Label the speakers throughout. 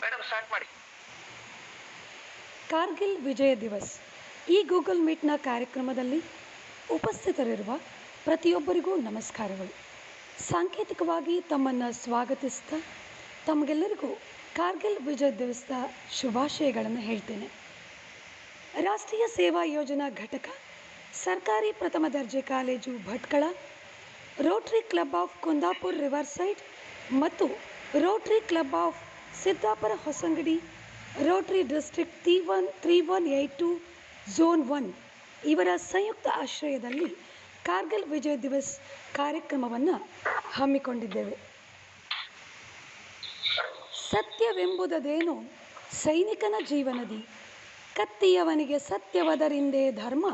Speaker 1: Madam start ಮಾಡಿ.
Speaker 2: ಕಾರ್ಗಿಲ್ ವಿಜಯ ದಿವಸ್ ಈ Google ಮೀಟ್ನ ಕಾರ್ಯಕ್ರಮದಲ್ಲಿ ಉಪಸ್ಥಿತರಿರುವ ಪ್ರತಿಯೊಬ್ಬರಿಗೂ ನಮಸ್ಕಾರಗಳು. ಸಾಂಕೇತಿಕವಾಗಿ ತಮ್ಮನ್ನು ಸ್ವಾಗತಿಸ್ತಾ ತಮಗೆಲ್ಲರಿಗೂ ಕಾರ್ಗಿಲ್ ವಿಜಯ ದಿವಸದ ಶುಭಾಶಯಗಳನ್ನು ಹೇಳ್ತೇನೆ. ರಾಷ್ಟ್ರೀಯ ಸೇವಾ ಯೋಜನಾ ಘಟಕ, ಸರ್ಕಾರಿ ಪ್ರಥಮ ದರ್ಜೆ college Bhatkal, rotary club of Kundapur riverside ಮತ್ತು rotary club of Siddapura Hosangadi, rotary district 3182 zone 1 ಇವರ ಸಂಯುಕ್ತ ಆಶ್ರಯದಲ್ಲಿ ಕಾರ್ಗಿಲ್ ವಿಜಯ ದಿವಸ್ ಕಾರ್ಯಕ್ರಮವನ್ನು ಹಮ್ಮಿಕೊಂಡಿದ್ದೇವೆ. ಸತ್ಯವೆಂಬುದೇನು ಸೈನಿಕನ ಜೀವನದಿ, ಕತ್ತಿಯವನಿಗೆ ಸತ್ಯವದರಿಂದೇ ಧರ್ಮ,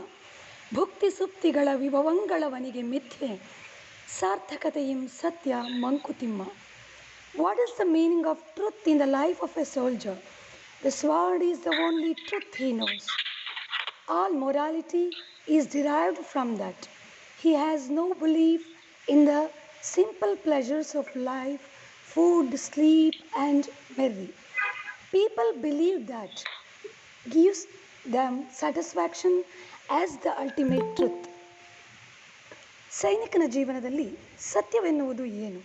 Speaker 2: ಭುಕ್ತಿ ಸುಪ್ತಿಗಳ ವಿಭವಂಗಳವನಿಗೆ ಮಿಥ್ಯೆ, ಸಾರ್ಥಕತೆಯಿಂ ಸತ್ಯ Mankutimma. What is the meaning of truth in the life of a soldier? The sword is the only truth he knows. All morality is derived from that. He has no belief in the simple pleasures of life, food, sleep, and merry. People believe that gives them satisfaction as the ultimate truth. ಸೈನಿಕನ ಜೀವನದಲ್ಲಿ ಸತ್ಯವೆನ್ನುವುದು ಏನು?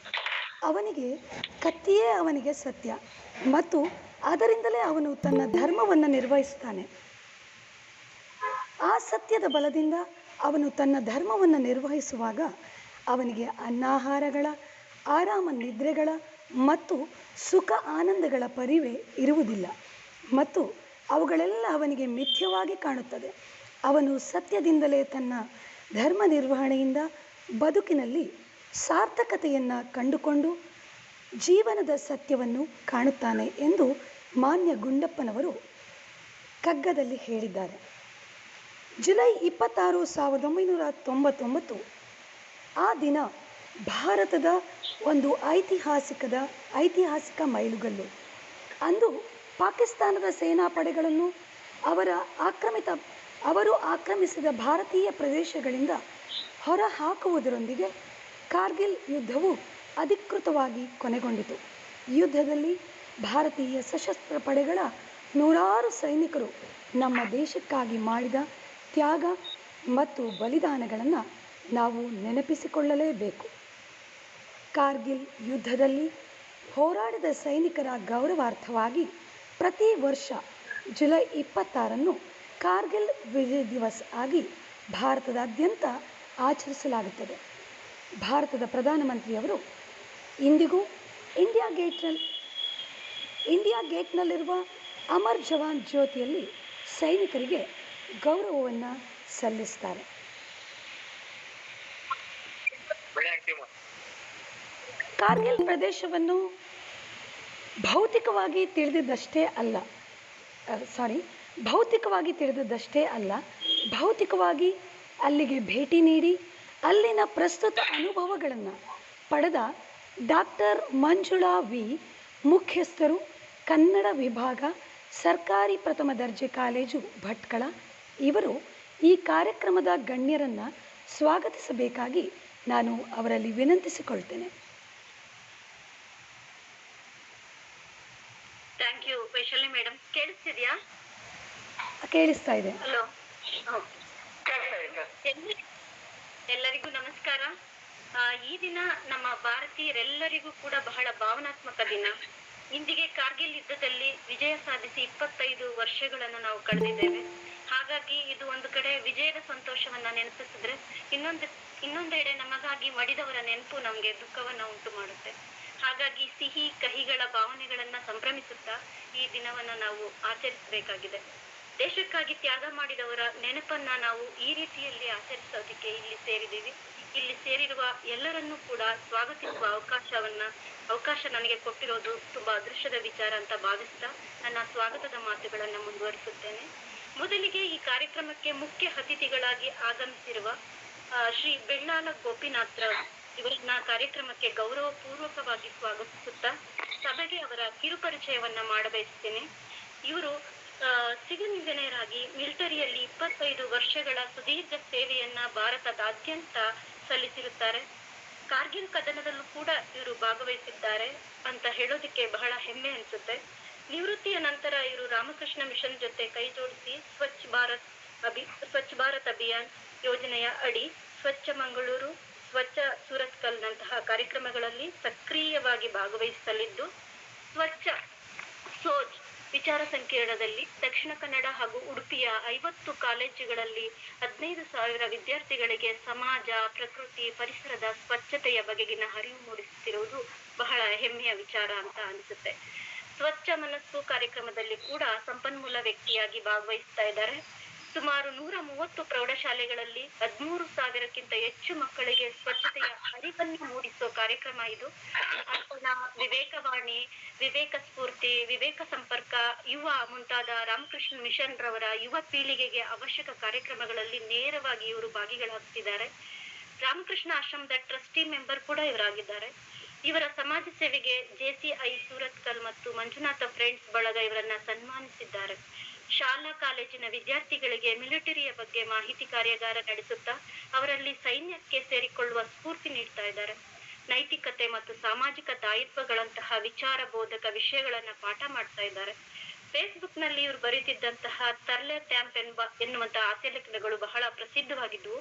Speaker 2: ಅವನಿಗೆ ಕತ್ತಿಯೇ ಅವನಿಗೆ ಸತ್ಯ ಮತ್ತು ಅದರಿಂದಲೇ ಅವನು ತನ್ನ ಧರ್ಮವನ್ನು ನಿರ್ವಹಿಸ್ತಾನೆ. ಆ ಸತ್ಯದ ಬಲದಿಂದ ಅವನು ತನ್ನ ಧರ್ಮವನ್ನು ನಿರ್ವಹಿಸುವಾಗ ಅವನಿಗೆ ಅನ್ನಾಹಾರಗಳ, ಆರಾಮ ನಿದ್ರೆಗಳ ಮತ್ತು ಸುಖ ಆನಂದಗಳ ಪರಿವೇ ಇರುವುದಿಲ್ಲ ಮತ್ತು ಅವುಗಳೆಲ್ಲ ಅವನಿಗೆ ಮಿಥ್ಯವಾಗಿ ಕಾಣುತ್ತದೆ. ಅವನು ಸತ್ಯದಿಂದಲೇ ತನ್ನ ಧರ್ಮ ನಿರ್ವಹಣೆಯಿಂದ ಬದುಕಿನಲ್ಲಿ ಸಾರ್ಥಕತೆಯನ್ನು ಕಂಡುಕೊಂಡು ಜೀವನದ ಸತ್ಯವನ್ನು ಕಾಣುತ್ತಾನೆ ಎಂದು ಮಾನ್ಯ ಗುಂಡಪ್ಪನವರು ಕಗ್ಗದಲ್ಲಿ ಹೇಳಿದ್ದಾರೆ. ಜುಲೈ 26, 1999 ಆ ದಿನ ಭಾರತದ ಒಂದು ಐತಿಹಾಸಿಕ ಮೈಲುಗಲ್ಲು. ಅಂದು ಪಾಕಿಸ್ತಾನದ ಸೇನಾಪಡೆಗಳನ್ನು ಅವರು ಆಕ್ರಮಿಸಿದ ಭಾರತೀಯ ಪ್ರದೇಶಗಳಿಂದ ಹೊರ ಹಾಕುವುದರೊಂದಿಗೆ ಕಾರ್ಗಿಲ್ ಯುದ್ಧವು ಅಧಿಕೃತವಾಗಿ ಕೊನೆಗೊಂಡಿತು. ಯುದ್ಧದಲ್ಲಿ ಭಾರತೀಯ ಸಶಸ್ತ್ರ ಪಡೆಗಳ ನೂರಾರು ಸೈನಿಕರು ನಮ್ಮ ದೇಶಕ್ಕಾಗಿ ಮಾಡಿದ ತ್ಯಾಗ ಮತ್ತು ಬಲಿದಾನಗಳನ್ನು ನಾವು ನೆನಪಿಸಿಕೊಳ್ಳಲೇಬೇಕು. ಕಾರ್ಗಿಲ್ ಯುದ್ಧದಲ್ಲಿ ಹೋರಾಡಿದ ಸೈನಿಕರ ಗೌರವಾರ್ಥವಾಗಿ ಪ್ರತಿ ವರ್ಷ ಜುಲೈ 26 ಕಾರ್ಗಿಲ್ ವಿಜಯ್ ದಿವಸ್ ಆಗಿ ಭಾರತದಾದ್ಯಂತ ಆಚರಿಸಲಾಗುತ್ತದೆ. ಭಾರತದ ಪ್ರಧಾನಮಂತ್ರಿಯವರು ಇಂದಿಗೂ ಇಂಡಿಯಾ ಗೇಟ್ನಲ್ಲಿರುವ ಅಮರ್ ಜವಾನ್ ಜ್ಯೋತಿಯಲ್ಲಿ ಸೈನಿಕರಿಗೆ ಗೌರವವನ್ನು ಸಲ್ಲಿಸ್ತಾರೆ. ಕಾರ್ಗಿಲ್ ಪ್ರದೇಶವನ್ನು ಭೌತಿಕವಾಗಿ ತಿಳಿದದ್ದಷ್ಟೇ ಅಲ್ಲ, ಭೌತಿಕವಾಗಿ ಅಲ್ಲಿಗೆ ಭೇಟಿ ನೀಡಿ ಅಲ್ಲಿನ ಪ್ರಸ್ತುತ ಅನುಭವಗಳನ್ನು ಪಡೆದ ಡಾಕ್ಟರ್ ಮಂಜುಳಾ ವಿ, ಮುಖ್ಯಸ್ಥರು, ಕನ್ನಡ ವಿಭಾಗ, ಸರ್ಕಾರಿ ಪ್ರಥಮ ದರ್ಜೆ ಕಾಲೇಜು ಭಟ್ಕಳ ಇವರು ಈ ಕಾರ್ಯಕ್ರಮದ ಗಣ್ಯರನ್ನು ಸ್ವಾಗತಿಸಬೇಕಾಗಿ ನಾನು ಅವರಲ್ಲಿ ವಿನಂತಿಸಿಕೊಳ್ತೇನೆ.
Speaker 3: Thank you Vaishali madam. ಕೇಳಿಸ್ತಿದ್ಯಾ?
Speaker 2: ಕೇಳಿಸ್ತಾ ಇದೆ.
Speaker 3: ಹಲೋ. ಎಲ್ಲರಿಗೂ ನಮಸ್ಕಾರ. ಈ ದಿನ ನಮ್ಮ ಭಾರತೀಯರೆಲ್ಲರಿಗೂ ಕೂಡ ಬಹಳ ಭಾವನಾತ್ಮಕ ದಿನ. ಇಂದಿಗೆ ಕಾರ್ಗಿಲ್ ಯುದ್ಧದಲ್ಲಿ ವಿಜಯ ಸಾಧಿಸಿ 25 ವರ್ಷಗಳನ್ನು ನಾವು ಕಳೆದಿದ್ದೇವೆ. ಹಾಗಾಗಿ ಇದು ಒಂದು ಕಡೆ ವಿಜಯದ ಸಂತೋಷವನ್ನ ನೆನಪಿಸಿದ್ರೆ ಇನ್ನೊಂದೆಡೆ ನಮಗಾಗಿ ಮಡಿದವರ ನೆನಪು ನಮ್ಗೆ ದುಃಖವನ್ನ ಉಂಟು ಮಾಡುತ್ತೆ. ಹಾಗಾಗಿ ಸಿಹಿ ಕಹಿಗಳ ಭಾವನೆಗಳನ್ನ ಸಂಭ್ರಮಿಸುತ್ತಾ ಈ ದಿನವನ್ನ ನಾವು ಆಚರಿಸಬೇಕಾಗಿದೆ. ದೇಶಕ್ಕಾಗಿ ತ್ಯಾಗ ಮಾಡಿದವರ ನೆನಪನ್ನ ನಾವು ಈ ರೀತಿಯಲ್ಲಿ ಆಚರಿಸೋದಕ್ಕೆ ಇಲ್ಲಿ ಸೇರಿದ್ದೀವಿ. ಇಲ್ಲಿ ಸೇರಿರುವ ಎಲ್ಲರನ್ನೂ ಕೂಡ ಸ್ವಾಗತಿಸುವ ಅವಕಾಶ ನನಗೆ ಕೊಟ್ಟಿರೋದು ತುಂಬಾ ಅದೃಷ್ಟದ ವಿಚಾರ ಅಂತ ಭಾವಿಸ್ತಾ ನನ್ನ ಸ್ವಾಗತದ ಮಾತುಗಳನ್ನ ಮುಂದುವರಿಸುತ್ತೇನೆ. ಮೊದಲಿಗೆ ಈ ಕಾರ್ಯಕ್ರಮಕ್ಕೆ ಮುಖ್ಯ ಅತಿಥಿಗಳಾಗಿ ಆಗಮಿಸಿರುವ ಶ್ರೀ ಬೆಳ್ಳಾಲ ಗೋಪಿನಾಥ್ ರಾವ್ ಇವರನ್ನ ಕಾರ್ಯಕ್ರಮಕ್ಕೆ ಗೌರವ ಪೂರ್ವಕವಾಗಿ ಸ್ವಾಗತಿಸುತ್ತಾ ಸಭೆಗೆ ಅವರ ಕಿರುಪರಿಚಯವನ್ನ ಮಾಡಬಯಸುತ್ತೇನೆ. ಇವರು ಸಿವಿಲ್ ಇಂಜಿನಿಯರ್ ಆಗಿ ಮಿಲಿಟರಿಯಲ್ಲಿ 25 ವರ್ಷಗಳ ಸುದೀರ್ಘ ಸೇವೆಯನ್ನ ಭಾರತದಾದ್ಯಂತ ಸಲ್ಲಿಸಿರುತ್ತಾರೆ. ಕಾರ್ಗಿಲ್ ಕದನದಲ್ಲೂ ಕೂಡ ಇವರು ಭಾಗವಹಿಸಿದ್ದಾರೆ ಅಂತ ಹೇಳೋದಕ್ಕೆ ಬಹಳ ಹೆಮ್ಮೆ ಅನ್ಸುತ್ತೆ. ನಿವೃತ್ತಿಯ ನಂತರ ಇವರು ರಾಮಕೃಷ್ಣ ಮಿಷನ್ ಜೊತೆ ಕೈ ಜೋಡಿಸಿ ಸ್ವಚ್ಛ ಭಾರತ್ ಅಭಿಯಾನ್ ಯೋಜನೆಯ ಅಡಿ ಸ್ವಚ್ಛ ಮಂಗಳೂರು, ಸ್ವಚ್ಛ ಸೂರತ್ಕಲ್ನಂತಹ ಕಾರ್ಯಕ್ರಮಗಳಲ್ಲಿ ಸಕ್ರಿಯವಾಗಿ ಭಾಗವಹಿಸಲಿದ್ದು, ಸ್ವಚ್ಛ ಸೋಚ್ ವಿಚಾರ ಸಂಕಿರಣದಲ್ಲಿ ದಕ್ಷಿಣ ಕನ್ನಡ ಹಾಗೂ ಉಡುಪಿಯ 50 ಕಾಲೇಜುಗಳಲ್ಲಿ 15,000 ವಿದ್ಯಾರ್ಥಿಗಳಿಗೆ ಸಮಾಜ, ಪ್ರಕೃತಿ, ಪರಿಸರದ ಸ್ವಚ್ಛತೆಯ ಬಗೆಗಿನ ಅರಿವು ಮೂಡಿಸುತ್ತಿರುವುದು ಬಹಳ ಹೆಮ್ಮೆಯ ವಿಚಾರ ಅಂತ ಅನಿಸುತ್ತೆ. ಸ್ವಚ್ಛ ಮನಸ್ಸು ಕಾರ್ಯಕ್ರಮದಲ್ಲಿ ಕೂಡ ಸಂಪನ್ಮೂಲ ವ್ಯಕ್ತಿಯಾಗಿ ಭಾಗವಹಿಸ್ತಾ ಇದ್ದಾರೆ. ಸುಮಾರು 130 ಪ್ರೌಢಶಾಲೆಗಳಲ್ಲಿ 13,000ಕ್ಕಿಂತ ಹೆಚ್ಚು ಮಕ್ಕಳಿಗೆ ಸ್ವಚ್ಛತೆಯ ಅರಿವನ್ನು ಮೂಡಿಸೋ ಕಾರ್ಯಕ್ರಮ ಇದು. ಅರ್ಪಣಾ, ವಿವೇಕವಾಣಿ, ವಿವೇಕ ಸ್ಫೂರ್ತಿ, ವಿವೇಕ ಸಂಪರ್ಕ, ಯುವ ಮುಂತಾದ ರಾಮಕೃಷ್ಣ ಮಿಷನ್ ರವರ ಯುವ ಪೀಳಿಗೆಗೆ ಅವಶ್ಯಕ ಕಾರ್ಯಕ್ರಮಗಳಲ್ಲಿ ನೇರವಾಗಿ ಇವರು ಭಾಗಿಗಳಾಗ್ತಿದ್ದಾರೆ. ರಾಮಕೃಷ್ಣ ಆಶ್ರಮದ ಟ್ರಸ್ಟಿ ಮೆಂಬರ್ ಕೂಡ ಇವರಾಗಿದ್ದಾರೆ. ಇವರ ಸಮಾಜ ಸೇವೆಗೆ JCI ಸೂರತ್ಕಲ್ ಮತ್ತು ಮಂಜುನಾಥ ಫ್ರೆಂಡ್ಸ್ ಬಳಗ ಇವರನ್ನ ಸನ್ಮಾನಿಸಿದ್ದಾರೆ. ಶಾಲಾ ಕಾಲೇಜಿನ ವಿದ್ಯಾರ್ಥಿಗಳಿಗೆ ಮಿಲಿಟರಿಯ ಬಗ್ಗೆ ಮಾಹಿತಿ ಕಾರ್ಯಾಗಾರ ನಡೆಸುತ್ತಾ ಅವರಲ್ಲಿ ಸೈನ್ಯಕ್ಕೆ ಸೇರಿಕೊಳ್ಳುವ ಸ್ಫೂರ್ತಿ ನೀಡ್ತಾ ಇದ್ದಾರೆ. ನೈತಿಕತೆ ಮತ್ತು ಸಾಮಾಜಿಕ ದಾಯಿತ್ವಗಳಂತಹ ವಿಚಾರ ಬೋಧಕ ವಿಷಯಗಳನ್ನ ಪಾಠ ಮಾಡ್ತಾ ಇದ್ದಾರೆ. ಫೇಸ್ಬುಕ್ ನಲ್ಲಿ ಇವರು ಬರೀತಿದ್ದಂತಹ ತರ್ಲೆ ಟ್ಯಾಂಪ್ ಎನ್ನುವಂತಹ ಹಾಸ್ಯಲೇಖನಗಳು ಬಹಳ ಪ್ರಸಿದ್ಧವಾಗಿದ್ವು.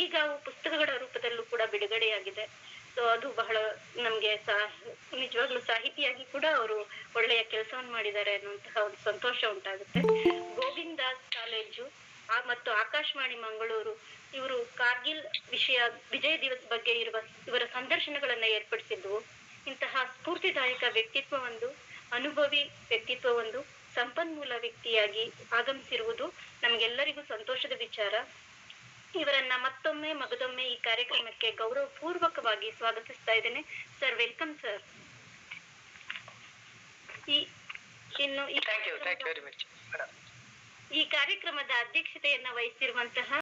Speaker 3: ಈಗ ಅವು ಪುಸ್ತಕಗಳ ರೂಪದಲ್ಲೂ ಕೂಡ ಬಿಡುಗಡೆಯಾಗಿದೆ. ಸೊ ಅದು ಬಹಳ ನಮ್ಗೆ ನಿಜವಾಗ್ಲೂ ಸಾಹಿತಿಯಾಗಿ ಕೂಡ ಅವರು ಒಳ್ಳೆಯ ಕೆಲಸವನ್ನು ಮಾಡಿದ್ದಾರೆ ಅನ್ನುವಂತಹ ಒಂದು ಸಂತೋಷ ಉಂಟಾಗುತ್ತೆ. ಗೋವಿಂದಾಸ್ ಕಾಲೇಜು ಮತ್ತು ಆಕಾಶವಾಣಿ ಮಂಗಳೂರು ಇವರು ಕಾರ್ಗಿಲ್ ವಿಜಯ ದಿವಸ್ ಬಗ್ಗೆ ಇವರ ಸಂದರ್ಶನಗಳನ್ನ ಏರ್ಪಡಿಸಿದ್ವು. ಇಂತಹ ಸ್ಫೂರ್ತಿದಾಯಕ ವ್ಯಕ್ತಿತ್ವವೊಂದು, ಅನುಭವಿ ವ್ಯಕ್ತಿತ್ವವೊಂದು ಸಂಪನ್ಮೂಲ ವ್ಯಕ್ತಿಯಾಗಿ ಆಗಮಿಸಿರುವುದು ನಮ್ಗೆಲ್ಲರಿಗೂ ಸಂತೋಷದ ವಿಚಾರ. ಇವರನ್ನ ಮತ್ತೊಮ್ಮೆ ಮಗದೊಮ್ಮೆ ಈ ಕಾರ್ಯಕ್ರಮಕ್ಕೆ ಗೌರವ ಪೂರ್ವಕವಾಗಿ ಸ್ವಾಗತಿಸ್ತಾ ಇದ್ದೇನೆ. Sir, welcome sir. ಈ ಕಾರ್ಯಕ್ರಮದ ಅಧ್ಯಕ್ಷತೆಯನ್ನ ವಹಿಸಿರುವಂತಹ